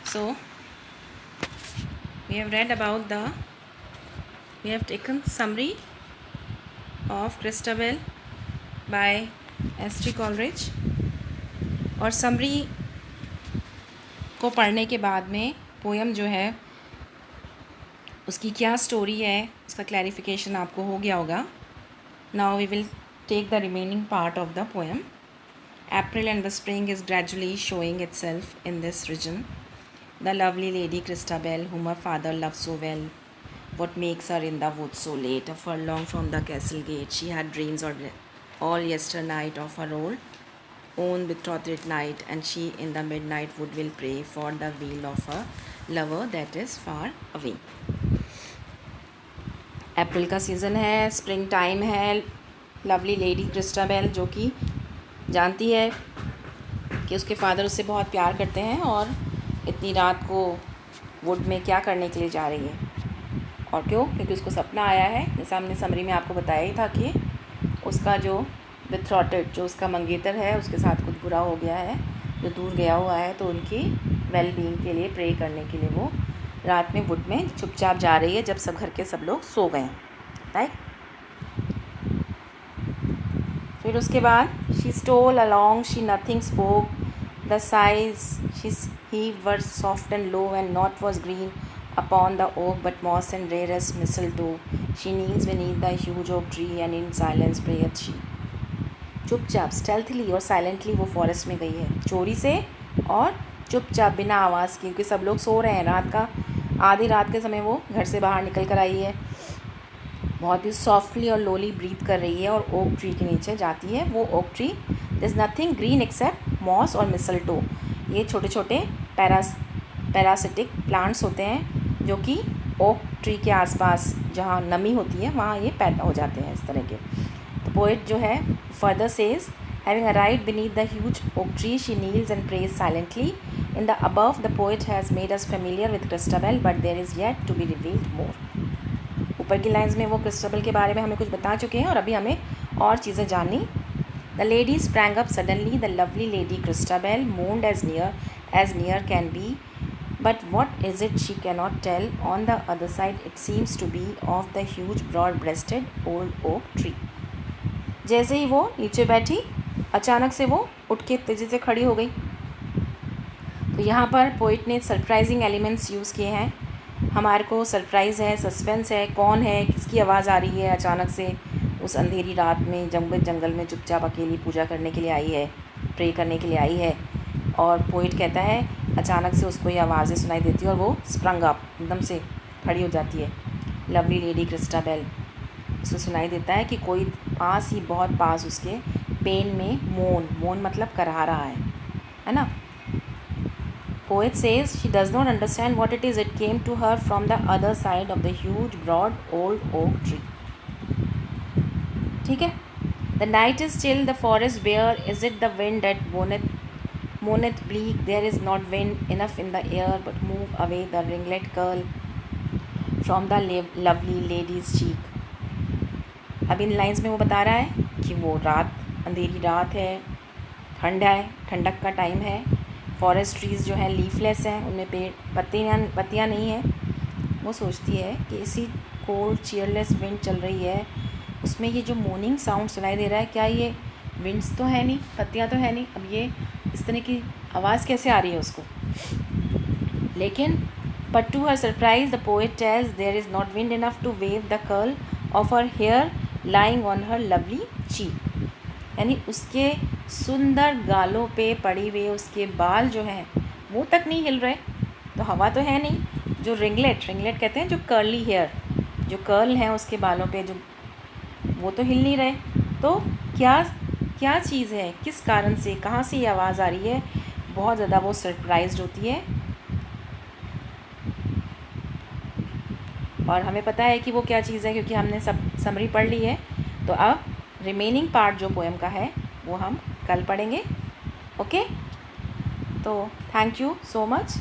So we have read about we have taken summary of Christabel by S.T. Coleridge। और summary को पढ़ने के बाद में पोएम जो है उसकी क्या स्टोरी है उसका क्लैरिफिकेशन आपको हो गया होगा। Now we will take the remaining part of the poem. April and the spring is gradually showing itself in this region. The lovely lady Christabel, whom her father loved so well, what makes her in the woods so late, a furlong from the castle gate, she had dreams all yesternight of her own betrothed night, and she in the midnight wood will pray for the weal of her lover that is far away. अप्रैल का season है, spring time है। Lovely lady Christabel जो कि जानती है कि उसके father उससे बहुत प्यार करते हैं और इतनी रात को वुड में क्या करने के लिए जा रही है। और क्यों? क्योंकि उसको सपना आया है, जैसा हमने समरी में आपको बताया ही था कि उसका जो बिथ्रॉटेड जो उसका मंगेतर है उसके साथ कुछ बुरा हो गया है, जो दूर गया हुआ है, तो उनकी वेल बीइंग के लिए प्रे करने के लिए वो रात में वुड में चुपचाप जा रही है जब सब घर के सब लोग सो गए हैं, राइट। फिर उसके बाद she stole along, she nothing spoke, the size she heaved were soft and low, and naught was green upon the oak but moss and rarest mistletoe. She kneels beneath the huge oak tree, and in silence prayeth she. चुपचाप stealthily और silently वो forest में गई है, चोरी से और चुपचाप बिना आवाज़ की, क्योंकि सब लोग सो रहे हैं। रात का आधी रात के समय वो घर से बाहर निकल कर आई है, बहुत ही सॉफ्टली और लोली ब्रीथ कर रही है और ओक ट्री के नीचे जाती है। वो oak tree this is nothing green except moss और मिसल्टो। ये छोटे छोटे पैरासिटिक प्लांट्स होते हैं जो कि ओक ट्री के आसपास जहाँ नमी होती है वहाँ ये पैदा हो जाते हैं इस तरह के। तो पोइट जो है further says, having arrived beneath the huge oak tree she kneels and prays silently. In the above the poet has made us familiar with Christabel but there is yet to be revealed more. ऊपर की lines में वो Christabel के बारे में हमें कुछ बता चुके हैं और अभी हमें और चीज़ें जाननी। The lady sprang up suddenly, the lovely lady Christabel moaned as near can be, but what is it she cannot tell. On the other side it seems to be of the huge broad-breasted old oak tree. जैसे ही वो नीचे बैठी अचानक से वो उठ के तेज़ी से खड़ी हो गई। तो यहाँ पर पोइट ने सरप्राइजिंग एलिमेंट्स यूज़ किए हैं। हमारे को सरप्राइज़ है, सस्पेंस है, कौन है, किसकी आवाज़ आ रही है अचानक से उस अंधेरी रात में जंगल में चुपचाप अकेली पूजा करने के लिए आई है, प्रे करने के लिए आई है। और पोइट कहता है अचानक से उसको ये आवाज़ें सुनाई देती है और वो स्प्रंग अप, एकदम से खड़ी हो जाती है। लवली लेडी क्रिस्टाबेल, उसको सुनाई देता है कि कोई पास ही बहुत पास उसके पेन में मोन मतलब करहा रहा है ना। Poet says she does not understand what it is, it came to her from the other side of the huge broad old oak tree. ठीक है। The night is still, the forest bare, is it the wind that moaneth bleak, there is not wind enough in the air, but move away the ringlet curl from the lovely lady's cheek। अब इन lines में वो बता रहा है कि वो रात, अंधेरी रात है, ठंड है, ठंडक का टाइम है, फॉरेस्ट ट्रीज़ जो हैं लीफलेस हैं, उनमें पत्तियाँ नहीं हैं। वो सोचती है कि इसी कोल्ड चीयरलेस विंड चल रही है, उसमें ये जो मोर्निंग साउंड सुनाई दे रहा है, क्या ये विंड्स तो है नहीं, पत्तियाँ तो है नहीं, अब ये इस तरह की आवाज़ कैसे आ रही है उसको। लेकिन but to her surprise the poet tells there is not wind enough to wave the curl of her hair lying on her lovely cheek. यानी उसके सुंदर गालों पे पड़ी हुए उसके बाल जो हैं वो तक नहीं हिल रहे, तो हवा तो है नहीं। जो रिंगलेट कहते हैं, जो कर्ली हेयर, जो कर्ल हैं उसके बालों पे, जो वो तो हिल नहीं रहे। तो क्या चीज़ है, किस कारण से, कहाँ से ये आवाज़ आ रही है, बहुत ज़्यादा वो सरप्राइज्ड होती है। और हमें पता है कि वो क्या चीज़ है क्योंकि हमने सब समरी पढ़ ली है। तो अब रिमेनिंग पार्ट जो पोएम का है वो हम कल पढ़ेंगे। ओके, तो थैंक यू सो मच।